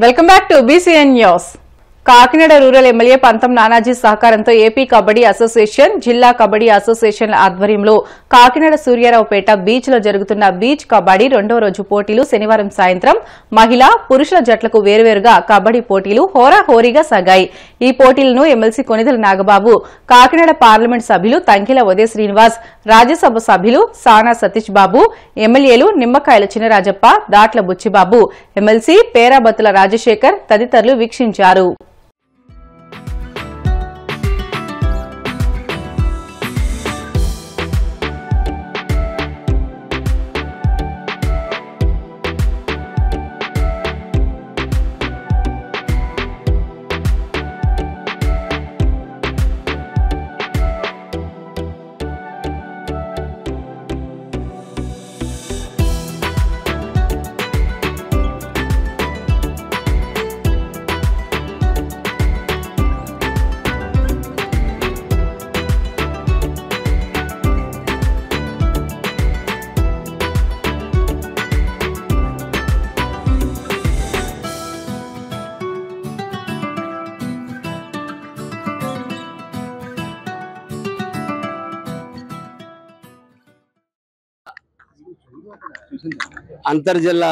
Welcome back to BCN news. Kakinada rural MLA పంతం నానాజీ సహకారంతో AP kabaddi association, జిల్లా కబడ్డీ అసోసియేషన్ల ఆధ్వర్యంలో కాకినాడ సూర్యారావుపేట బీచ్ లో జరుగుతున్న బీచ్ కబడ్డీ రెండో రోజు పోటీలు శనివారం సాయంత్రం మహిళా, పురుషుల జట్లకు వేరువేరుగా కబడ్డీ పోటీలు హోరాహోరీగా సాగాయి. ఈ పోటీలను ఎమ్మెల్సీ కొనిదెల నాగబాబు, కాకినాడ పార్లమెంట్ సభ్యులు తంకెల ఉదయ శ్రీనివాస్, రాజ్యసభ సభ్యులు సానా సతీష్ బాబు, ఎమ్మెల్యేలు నిమ్మకాయల చినరాజప్ప, దాట్ల బుచ్చిబాబు, ఎమ్మెల్సీ పేరాబత్తుల రాజశేఖర్ తదితరులు వీక్షించారు. అంతర్జిల్లా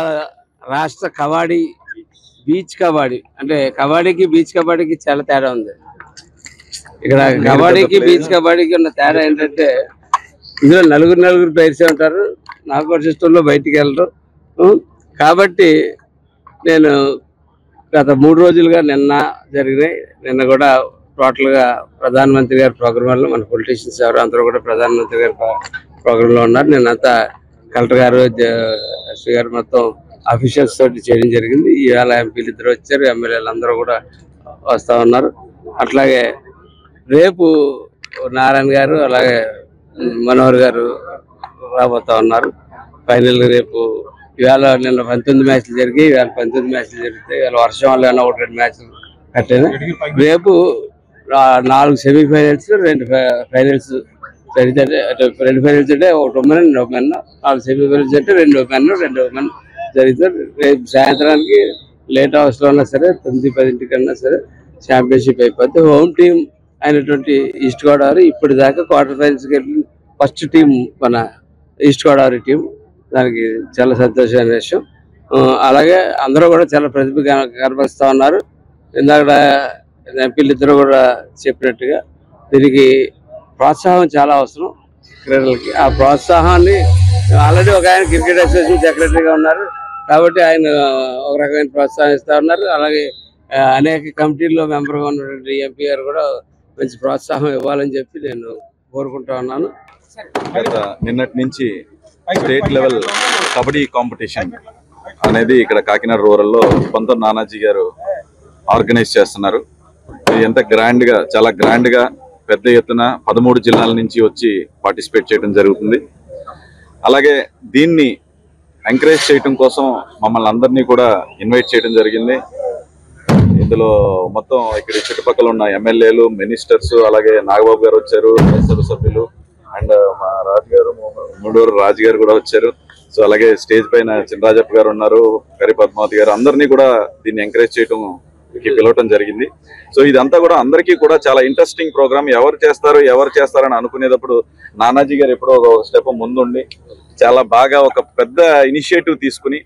రాష్ట్ర కబడ్డీ బీచ్ కబడ్డీ అంటే కబడ్డీకి బీచ్ కబడ్డీకి చాలా తేడా ఉంది. ఇక్కడ కబడ్డీకి బీచ్ కబడ్డీకి ఉన్న తేడా ఏంటంటే ఇందులో నలుగురు ప్లేయర్సే ఉంటారు. నాకౌట్ సిస్టంలో బయటికి వెళ్ళరు. కాబట్టి నేను గత 3 రోజులుగా నిన్న కూడా టోటల్గా ప్రధానమంత్రి గారి ప్రోగ్రాంలో మన పొలిటీషియన్స్ ఎవరు అందరూ కూడా ప్రధానమంత్రి గారి ప్రోగ్రాంలో ఉన్నారు. నిన్నంతా కలెక్టర్ గారు, ఎస్పీ గారు మొత్తం అఫీషియల్స్ తోటి చేయడం జరిగింది. ఇవాళ ఎంపీలు 2 వచ్చారు, ఎమ్మెల్యేలు అందరూ కూడా వస్తూ ఉన్నారు. అట్లాగే రేపు నారాయణ గారు అలాగే మనోహర్ గారు రాబోతా ఉన్నారు. ఫైనల్ రేపు ఇవాళ నిన్న 19 మ్యాచ్లు జరిగి ఇవాళ 19 మ్యాచ్లు జరిగితే ఇవాళ వర్షం వల్ల 1-2 మ్యాచ్లు కట్టాను. రేపు 4 సెమీఫైనల్స్, 2 ఫైనల్స్ జరిగితే 2 ఫైనల్స్ అంటే 1 ఉమెన్ 2 ఉమెన్, 4 సెమీఫైనల్స్ అంటే 2 ఉమెన్ జరిగితే రేపు సాయంత్రానికి లేట్ అవర్స్లో ఉన్నా సరే 9-10 కన్నా సరే ఛాంపియన్షిప్ అయిపోతే హోమ్ టీం అయినటువంటి ఈస్ట్ గోదావరి ఇప్పటిదాకా క్వార్టర్ ఫైనల్స్కి వెళ్ళి ఫస్ట్ టీం మన ఈస్ట్ గోదావరి టీం. దానికి చాలా సంతోషమైన విషయం. అలాగే అందరూ కూడా చాలా ప్రతిభ కనబరుస్తూ ఉన్నారు. ఇందాక ఎంపీలు 2 కూడా చెప్పినట్టుగా దీనికి ప్రోత్సాహం చాలా అవసరం క్రీడలకి. ఆ ప్రోత్సాహాన్ని ఆల్రెడీ ఒక ఆయన క్రికెట్ అసోసియేషన్ సెక్రటరీగా ఉన్నారు కాబట్టి ఆయన ఒక రకమైన ప్రోత్సాహం ఇస్తూ ఉన్నారు. అలాగే అనేక కమిటీల్లో మెంబర్గా ఉన్నటువంటి ఎంపీ గారు కూడా మంచి ప్రోత్సాహం ఇవ్వాలని చెప్పి నేను కోరుకుంటా ఉన్నాను. నిన్నటి నుంచి స్టేట్ లెవెల్ కబడ్డీ కాంపిటీషన్ అనేది ఇక్కడ కాకినాడ రూరల్లో పంతం నానాజీ గారు ఆర్గనైజ్ చేస్తున్నారు. ఎంత గ్రాండ్గా, చాలా గ్రాండ్గా పెద్ద ఎత్తున 13 జిల్లాల నుంచి వచ్చి పార్టిసిపేట్ చేయడం జరుగుతుంది. అలాగే దీన్ని ఎంకరేజ్ చేయడం కోసం మమ్మల్ని అందరినీ కూడా ఇన్వైట్ చేయడం జరిగింది. ఇందులో మొత్తం ఇక్కడ చుట్టుపక్కల ఉన్న ఎమ్మెల్యేలు, మినిస్టర్స్, అలాగే నాగబాబు గారు వచ్చారు, రాజ్యసభ సభ్యులు, అండ్ మా మూడూరు రాజు గారు కూడా వచ్చారు. సో అలాగే స్టేజ్ పైన చినరాజప్ప గారు ఉన్నారు, కరి పద్మావతి గారు, అందరినీ కూడా దీన్ని ఎంకరేజ్ చేయడం పిలవటం జరిగింది. సో ఇదంతా కూడా అందరికీ కూడా చాలా ఇంట్రెస్టింగ్ ప్రోగ్రామ్. ఎవరు చేస్తారని అనుకునేటప్పుడు నానాజీ గారు ఎప్పుడో ఒక స్టెప్ ముందుండి చాలా బాగా ఒక పెద్ద ఇనిషియేటివ్ తీసుకుని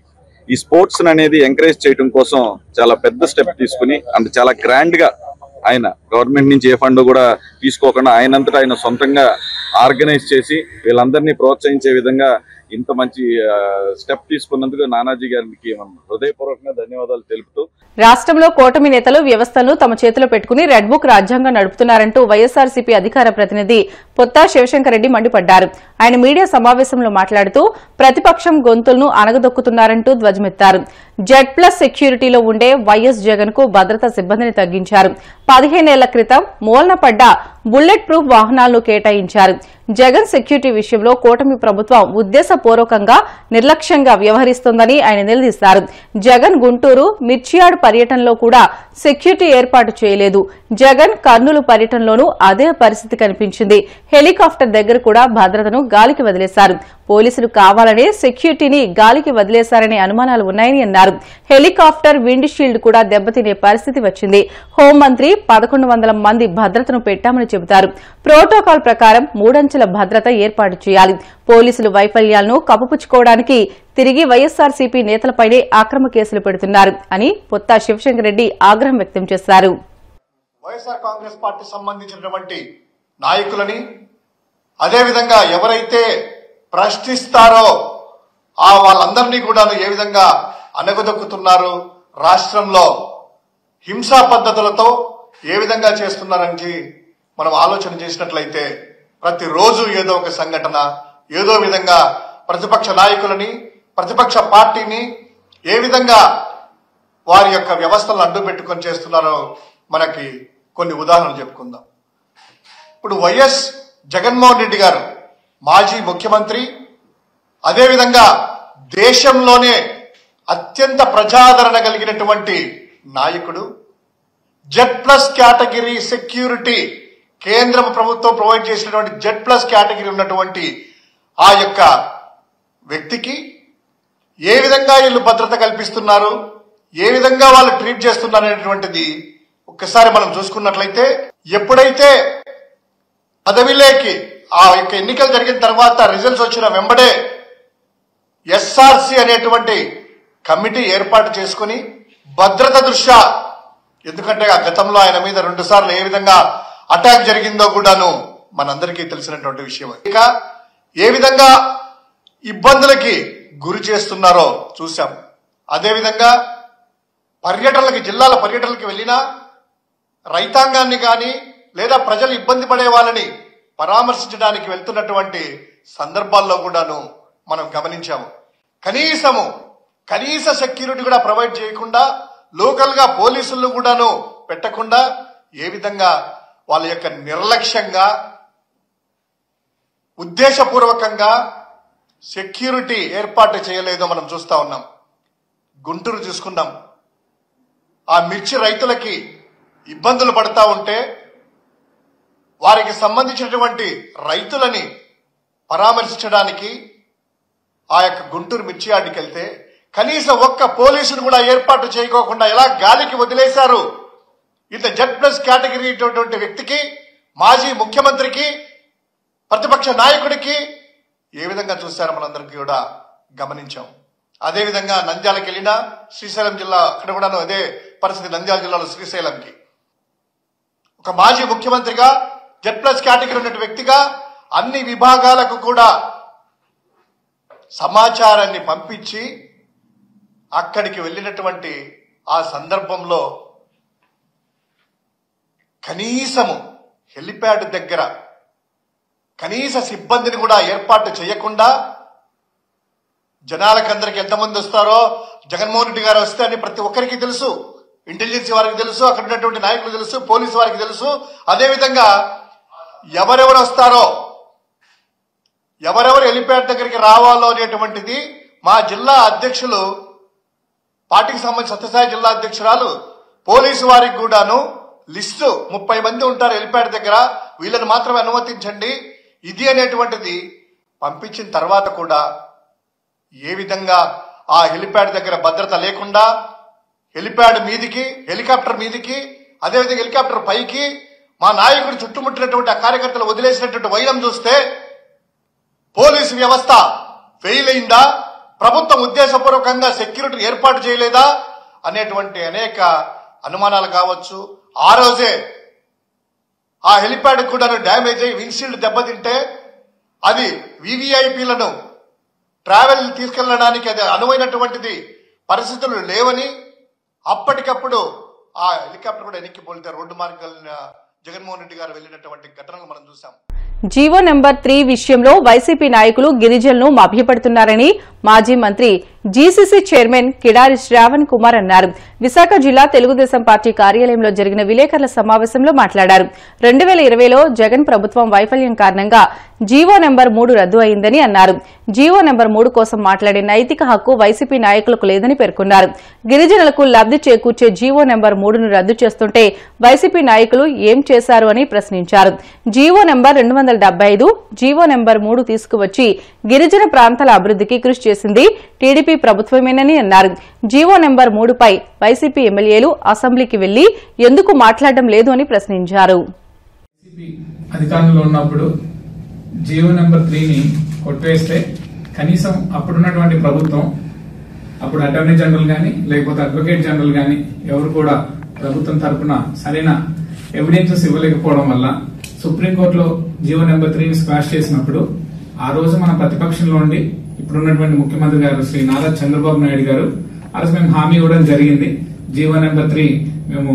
ఈ స్పోర్ట్స్ అనేది ఎంకరేజ్ చేయడం కోసం చాలా పెద్ద స్టెప్ తీసుకుని అంటే చాలా గ్రాండ్ గా ఆయన గవర్నమెంట్ నుంచి ఏ ఫండ్ కూడా తీసుకోకుండా ఆయనంతటా ఆయన సొంతంగా ఆర్గనైజ్ చేసి వీళ్ళందరినీ ప్రోత్సహించే విధంగా ఇంత మంచి స్టెప్ తీసుకున్నందుకు నానాజీ గారికి హృదయపూర్వకంగా ధన్యవాదాలు తెలుపుతూ, రాష్ట్రంలో కూటమి నేతలు వ్యవస్థను తమ చేతిలో పెట్టుకుని రెడ్ బుక్ రాజ్యాంగం నడుపుతున్నారంటూ వైఎస్ఆర్సీపీ అధికార ప్రతినిధి పొత్తా శివశంకర్ రెడ్డి మండిపడ్డారు. ఆయన మీడియా సమావేశంలో మాట్లాడుతూ ప్రతిపక్షం గొంతులను అనగదొక్కుతున్నారంటూ ధ్వజమెత్తారు. Z+ సెక్యూరిటీలో ఉండే వైఎస్ జగన్ కు భద్రతా సిబ్బందిని తగ్గించారు. 15 ఏళ్ల క్రితం మూలన పడ్డ బుల్లెట్ ప్రూఫ్ వాహనాలను కేటాయించారు. జగన్ సెక్యూరిటీ విషయంలో కూటమి ప్రభుత్వం ఉద్దేశపూర్వకంగా నిర్లక్ష్యంగా వ్యవహరిస్తోందని ఆయన నిలదీశారు. జగన్ గుంటూరు, మిర్చియాడ్ పర్యటనలో కూడా సెక్యూరిటీ ఏర్పాటు చేయలేదు. జగన్ కర్నూలు పర్యటనలోనూ అదే పరిస్థితి కనిపించింది. హెలికాప్టర్ దగ్గర కూడా భద్రతను గాలికి వదిలేశారు. పోలీసులు కావాలనే సెక్యూరిటీని గాలికి వదిలేశారనే అనుమానాలు ఉన్నాయని అన్నారు. హెలికాప్టర్ విండ్ షీల్డ్ కూడా దెబ్బతినే పరిస్థితి వచ్చింది. హోంమంత్రి 1100 మంది భద్రతను పెట్టామని చెబుతారు. ప్రోటోకాల్ ప్రకారం 3 అంచెల భద్రత ఏర్పాటు చేయాలి. పోలీసులు వైఫల్యాలను కప్పుపుచ్చుకోవడానికి తిరిగి వైఎస్సార్సీపీ నేతలపైనే అక్రమ కేసులు పెడుతున్నారు అని పొత్తా శివశంకర్ రెడ్డి ఆగ్రహం వ్యక్తం చేశారు. వైఎస్ఆర్ కాంగ్రెస్ పార్టీ సంబంధించినటువంటి నాయకులని, అదేవిధంగా ఎవరైతే ప్రశ్నిస్తారో ఆ వాళ్ళందరినీ కూడా ఏ విధంగా అనగదొక్కుతున్నారు, రాష్ట్రంలో హింసా పద్ధతులతో ఏ విధంగా చేస్తున్నారని మనం ఆలోచన చేసినట్లయితే ప్రతిరోజు ఏదో ఒక సంఘటన, ఏదో విధంగా ప్రతిపక్ష నాయకులని, ప్రతిపక్ష పార్టీని ఏ విధంగా వారి యొక్క వ్యవస్థలను అడ్డు పెట్టుకొని చేస్తున్నారో మనకి కొన్ని ఉదాహరణలు చెప్పుకుందాం. ఇప్పుడు వైఎస్ జగన్మోహన్ రెడ్డి గారు మాజీ ముఖ్యమంత్రి, అదేవిధంగా దేశంలోనే అత్యంత ప్రజాదరణ కలిగినటువంటి నాయకుడు, Z+ కేటగిరీ సెక్యూరిటీ కేంద్ర ప్రభుత్వం ప్రొవైడ్ చేసినటువంటి Z+ కేటగిరీ ఉన్నటువంటి ఆ యొక్క వ్యక్తికి ఏ విధంగా వీళ్ళు భద్రత కల్పిస్తున్నారు, ఏ విధంగా వాళ్ళు ట్రీట్ చేస్తున్నారు అనేటువంటిది ఒక్కసారి మనం చూసుకున్నట్లయితే, ఎప్పుడైతే పదవిలోకి ఆ యొక్క ఎన్నికలు జరిగిన తర్వాత రిజల్ట్స్ వచ్చిన వెంబడే SRC అనేటువంటి కమిటీ ఏర్పాటు చేసుకుని భద్రత దృష్ట్యా, ఎందుకంటే ఆ గతంలో ఆయన మీద 2 సార్లు ఏ విధంగా అటాక్ జరిగిందో కూడాను మనందరికీ తెలిసినటువంటి విషయం. ఇక ఏ విధంగా ఇబ్బందులకి గురి చేస్తున్నారో చూశాం. అదేవిధంగా పర్యటనలకి, జిల్లాల పర్యటనలకి వెళ్ళినా రైతాంగాన్ని కానీ లేదా ప్రజలు ఇబ్బంది పడే వాళ్ళని పరామర్శించడానికి వెళ్తున్నటువంటి సందర్భాల్లో కూడాను మనం గమనించాము. కనీస సెక్యూరిటీ కూడా ప్రొవైడ్ చేయకుండా, లోకల్ గా పోలీసులను కూడాను పెట్టకుండా ఏ విధంగా వాళ్ళ యొక్క నిర్లక్ష్యంగా, ఉద్దేశపూర్వకంగా సెక్యూరిటీ ఏర్పాటు చేయలేదో మనం చూస్తా ఉన్నాం. గుంటూరు చూసుకున్నాం. ఆ మిర్చి రైతులకి ఇబ్బందులు పడతా ఉంటే వారికి సంబంధించినటువంటి రైతులని పరామర్శించడానికి ఆ యొక్క గుంటూరు మిర్చి యార్డుకి వెళ్తే కనీసం ఒక్క పోలీసును కూడా ఏర్పాటు చేయకోకుండా ఎలా గాలికి వదిలేశారు. ఇంత Z+ కేటగిరీ వ్యక్తికి, మాజీ ముఖ్యమంత్రికి, ప్రతిపక్ష నాయకుడికి ఏ విధంగా చూశారో మనందరికీ కూడా గమనించాం. అదేవిధంగా నంద్యాలకు వెళ్ళినా, శ్రీశైలం జిల్లా అక్కడ కూడా అదే పరిస్థితి. నంద్యాల జిల్లాలో శ్రీశైలంకి ఒక మాజీ ముఖ్యమంత్రిగా, Z+ కేటగిరీ ఉన్న వ్యక్తిగా అన్ని విభాగాలకు కూడా సమాచారాన్ని పంపించి అక్కడికి వెళ్ళినటువంటి ఆ సందర్భంలో కనీసము హెలిప్యాడ్ దగ్గర కనీస సిబ్బందిని కూడా ఏర్పాటు చేయకుండా, జనాలకందరికి ఎంతమంది వస్తారో జగన్మోహన్ రెడ్డి గారు వస్తే అని ప్రతి ఒక్కరికి తెలుసు. ఇంటెలిజెన్స్ వారికి తెలుసు, అక్కడ ఉన్నటువంటి నాయకులు తెలుసు, పోలీసు వారికి తెలుసు. అదేవిధంగా ఎవరెవరు వస్తారో, ఎవరెవరు హెలిప్యాడ్ దగ్గరికి రావాలో అనేటువంటిది మా జిల్లా అధ్యక్షులు, పార్టీకి సంబంధించి సత్యసాయి జిల్లా అధ్యక్షురాలు పోలీసు వారికి కూడాను లిస్టు 30 మంది ఉంటారు హెలిప్యాడ్ దగ్గర, వీళ్ళని మాత్రమే అనుమతించండి ఇది అనేటువంటిది పంపించిన తర్వాత కూడా ఏ విధంగా ఆ హెలిప్యాడ్ దగ్గర భద్రత లేకుండా హెలిప్యాడ్ మీదికి, హెలికాప్టర్ మీదికి, అదేవిధంగా హెలికాప్టర్ పైకి మా నాయకుడు చుట్టుముట్టినటువంటి ఆ కార్యకర్తలు వదిలేసినటువంటి వైనం చూస్తే పోలీసు వ్యవస్థ ఫెయిల్ అయిందా, ప్రభుత్వం ఉద్దేశపూర్వకంగా సెక్యూరిటీ ఏర్పాటు చేయలేదా అనేటువంటి అనేక అనుమానాలు కావచ్చు. ఆ రోజే ఆ హెలిప్యాడ్ కూడా డ్యామేజ్ అయ్యి విండ్షీల్డ్ దెబ్బతింటే అది వివిఐపీలను ట్రావెల్ తీసుకెళ్లడానికి అది అనువైనటువంటిది పరిస్థితులు లేవని అప్పటికప్పుడు ఆ హెలికాప్టర్ కూడా వెనక్కి పోలితే రోడ్డు మార్గాల జగన్మోహన్ రెడ్డి గారు వెళ్లినటువంటి ఘటనలు మనం చూసాం. జీవో నెంబర్ 3 విషయంలో వైసీపీ నాయకులు గిరిజనులను మభ్యపెడుతున్నారని మాజీ మంత్రి జీసీసీ చైర్మన్ కిడారి శ్రావణ్ కుమార్ అన్నారు. విశాఖ జిల్లా తెలుగుదేశం పార్టీ కార్యాలయంలో జరిగిన విలేకరుల సమావేశంలో మాట్లాడారు. 2020లో జగన్ ప్రభుత్వం వైఫల్యం కారణంగా జీవో నెంబర్ 3 రద్దు అయిందని అన్నారు. జీవో నెంబర్ 3 కోసం మాట్లాడే నైతిక హక్కు వైసీపీ నాయకులకు లేదని పేర్కొన్నారు. గిరిజనులకు లబ్ది చేకూర్చే జీవో నెంబర్ 3ను రద్దు చేస్తుంటే వైసీపీ నాయకులు ఏం చేశారు అని ప్రశ్నించారు. జీవో నెంబర్ 275 జీవో నెంబర్ 3 తీసుకువచ్చి గిరిజన ప్రాంతాల అభివృద్ధికి కృషి చేసింది టీడీపీ ప్రభుత్వమేనని అన్నారు. జీవో నెంబర్ 3పై వైసీపీ ఎమ్మెల్యేలు అసెంబ్లీకి వెళ్లి ఎందుకు మాట్లాడడం లేదు అని ప్రశ్నించారు. అధికారంలో ఉన్నప్పుడు జీవో నెంబర్ 3ని కొట్టివేస్తే కనీసం అప్పుడున్నటువంటి ప్రభుత్వం, అప్పుడు అటార్నీ జనరల్ గాని లేకపోతే అడ్వకేట్ జనరల్ గాని ఎవరు కూడా ప్రభుత్వం తరఫున సరైన ఎవిడెన్సెస్ ఇవ్వలేకపోవడం వల్ల సుప్రీంకోర్టులో జీవో నెంబర్ 3ని స్క్వాష్ చేసినప్పుడు ఆ రోజు మన ప్రతిపక్షంలో ఉండి ఇప్పుడున్నటువంటి ముఖ్యమంత్రి గారు శ్రీ నారా చంద్రబాబు నాయుడు గారు ఆ రోజు మేము హామీ ఇవ్వడం జరిగింది. జీవో నెంబర్ 3 మేము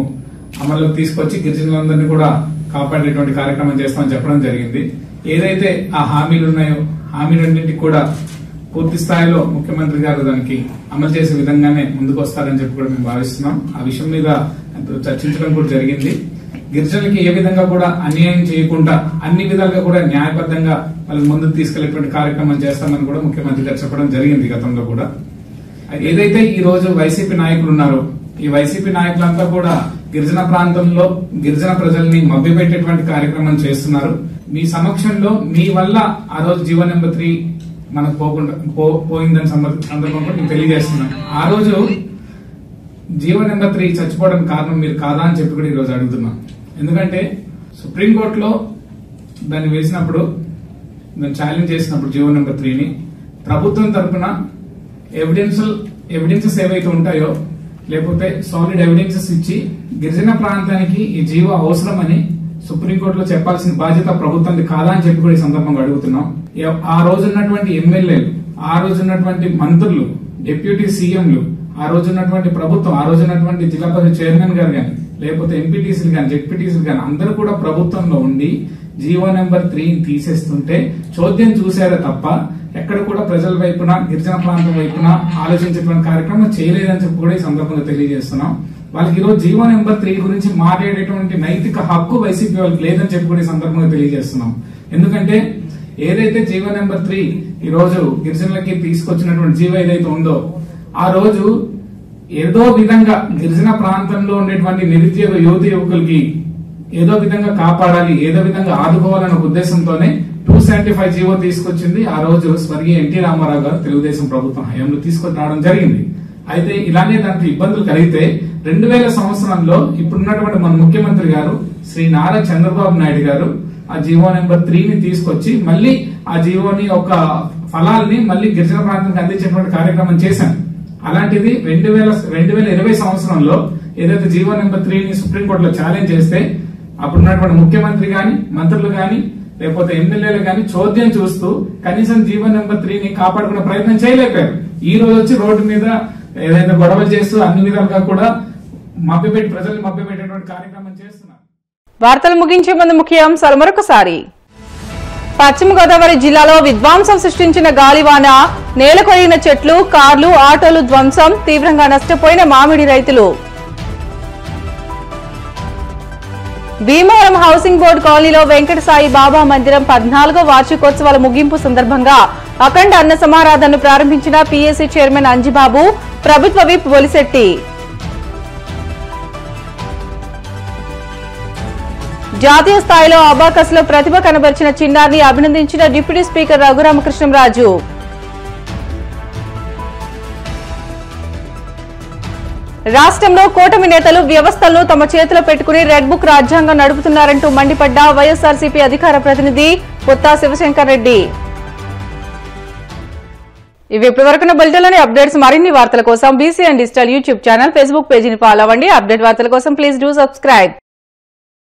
అమల్లోకి తీసుకొచ్చి గిరిజనులందరినీ కూడా కాపాడేటువంటి కార్యక్రమం చేస్తామని చెప్పడం జరిగింది. ఏదైతే ఆ హామీలు ఉన్నాయో హామీలన్నింటికి కూడా పూర్తి స్థాయిలో ముఖ్యమంత్రి గారు దానికి అమలు చేసే విధంగానే ముందుకు వస్తారని చెప్పి కూడా మేము భావిస్తున్నాం. ఆ విషయం మీద చర్చించడం కూడా జరిగింది. గిరిజనులకి ఏ విధంగా కూడా అన్యాయం చేయకుండా అన్ని విధాలుగా కూడా న్యాయబద్ధంగా వాళ్ళకి ముందుకు తీసుకెళ్లేటువంటి కార్యక్రమం చేస్తామని కూడా ముఖ్యమంత్రి గారు చెప్పడం జరిగింది గతంలో కూడా. ఏదైతే ఈ రోజు వైసీపీ నాయకులు ఉన్నారో ఈ వైసీపీ నాయకులంతా కూడా గిరిజన ప్రాంతంలో గిరిజన ప్రజల్ని మభ్యపెట్టేటువంటి కార్యక్రమం చేస్తున్నారు. మీ సమక్షంలో మీ వల్ల ఆ రోజు జీవో నెంబర్ 3 మనకు పోయిందని సందర్భంగా నేను తెలియజేస్తున్నాను. ఆ రోజు జీవో నెంబర్ 3 చచ్చిపోవడానికి కారణం మీరు కాదా అని చెప్పి కూడా ఈ రోజు అడుగుతున్నాం. ఎందుకంటే సుప్రీంకోర్టులో దాన్ని వేసినప్పుడు దాన్ని ఛాలెంజ్ చేసినప్పుడు జీవో నెంబర్ 3ని ప్రభుత్వం తరఫున ఎవిడెన్సెస్ ఏవైతే ఉంటాయో లేకపోతే సాలిడ్ ఎవిడెన్సెస్ ఇచ్చి గిరిజన ప్రాంతానికి ఈ జీవో అవసరమని సుప్రీంకోర్టులో చెప్పాల్సిన బాధ్యత ప్రభుత్వానికి కాదా అని చెప్పి కూడా ఈ సందర్భంగా అడుగుతున్నాం. ఆ రోజున్నటువంటి ఎమ్మెల్యేలు, ఆ రోజున్నటువంటి మంత్రులు, డిప్యూటీ సీఎంలు, ఆ రోజున్నటువంటి ప్రభుత్వం, ఆ రోజున్నటువంటి జిల్లా పరిషత్ చైర్మన్ గారు గాని లేకపోతే ఎంపీటీసీలు గాని జెడ్పీటీసీలు గాని అందరూ కూడా ప్రభుత్వంలో ఉండి జీవో నెంబర్ 3ని తీసేస్తుంటే చోద్యం చూశారే తప్ప ఎక్కడ కూడా ప్రజల వైపున గిరిజన ప్రాంతం వైపున ఆలోచించేటువంటి కార్యక్రమం చేయలేదని చెప్పి కూడా ఈ సందర్భంగా తెలియజేస్తున్నాం. వాళ్ళకి ఈరోజు జీవో నెంబర్ 3 గురించి మాట్లాడేటువంటి నైతిక హక్కు వైసీపీ వాళ్ళకి లేదని చెప్పి కూడా ఈ సందర్భంగా తెలియజేస్తున్నాం. ఎందుకంటే ఏదైతే జీవో నెంబర్ 3 ఈ రోజు గిరిజనులకి తీసుకొచ్చినటువంటి జీవో ఏదైతే ఉందో ఆ రోజు ఏదో విధంగా గిరిజన ప్రాంతంలో ఉండేటువంటి నిరుద్యోగ యువతి యువకులకి ఏదో విధంగా కాపాడాలి, ఏదో విధంగా ఆదుకోవాలన్న ఉద్దేశంతోనే 275 జీవో తీసుకొచ్చింది ఆ రోజు స్వర్గీయ ఎన్టీ రామారావు గారు తెలుగుదేశం ప్రభుత్వం హయాంలో తీసుకొని రావడం జరిగింది. అయితే ఇలానే దాంట్లో ఇబ్బందులు కలిగితే 2000 సంవత్సరంలో ఇప్పుడున్నటువంటి మన ముఖ్యమంత్రి గారు శ్రీ నారా చంద్రబాబు నాయుడు గారు ఆ జీవో నెంబర్ 3ని తీసుకొచ్చి మళ్ళీ ఆ జీవోని ఒక ఫలాల్ని మళ్ళీ గిరిజన ప్రాంతానికి అందించేటువంటి కార్యక్రమం చేశాను. అలాంటిది 2020 సంవత్సరంలో ఏదైతే జీవో నెంబర్ 3ని సుప్రీంకోర్టులో ఛాలెంజ్ చేస్తే అప్పుడున్నటువంటి ముఖ్యమంత్రి గాని మంత్రులు గాని లేకపోతే ఎమ్మెల్యేలు గాని చోద్యం చూస్తూ కనీసం జీవో నెంబర్ 3ని కాపాడుకునే ప్రయత్నం చేయలేకపోయారు. ఈ రోజు వచ్చి రోడ్డు మీద ఏదైతే గొడవలు చేస్తూ అన్ని విధాలుగా కూడా ప్రజల్ని మభ్యపెట్టేటువంటి కార్యక్రమం చేస్తున్నారు. వార్తలు ముగించే ముందు ముఖ్యాంశాలు మరొకసారి. పశ్చిమ గోదావరి జిల్లాలో విధ్వంసం సృష్టించిన గాలివాన, నేలకొరిగిన చెట్లు, కార్లు, ఆటోలు ధ్వంసం, తీవ్రంగా నష్టపోయిన మామిడి రైతులు. భీమవరం హౌసింగ్ బోర్డు కాలనీలో వెంకటసాయి బాబా మందిరం 14వ వార్షికోత్సవాల ముగింపు సందర్భంగా అఖండ అన్న సమారాధనను ప్రారంభించిన పీఏసీ చైర్మన్ అంజిబాబు, ప్రభుత్వ విప్ బొలిశెట్టి. జాతీయ స్థాయిలో అబాకస్ లో ప్రతిభ కనబరిచిన చిన్నారిని అభినందించిన డిప్యూటీ స్పీకర్ రఘురామకృష్ణంరాజు. రాష్ట్రంలో కూటమి నేతలు వ్యవస్థలను తమ చేతిలో పెట్టుకుని రెడ్ బుక్ రాజ్యాంగం నడుపుతున్నారంటూ మండిపడ్డ వైఎస్ఆర్సీపీ అధికార ప్రతినిధి పొత్తా శివశంకర్ రెడ్డి. ఇవి ఇప్పటివరకున్న బులెటిన్లోని అప్డేట్స్. మరిన్ని వార్తల కోసం BCN digital YouTube channel, Facebook పేజీని ఫాలో అవ్వండి. అప్డేట్ వార్తల కోసం ప్లీజ్ డూ సబ్స్క్రైబ్.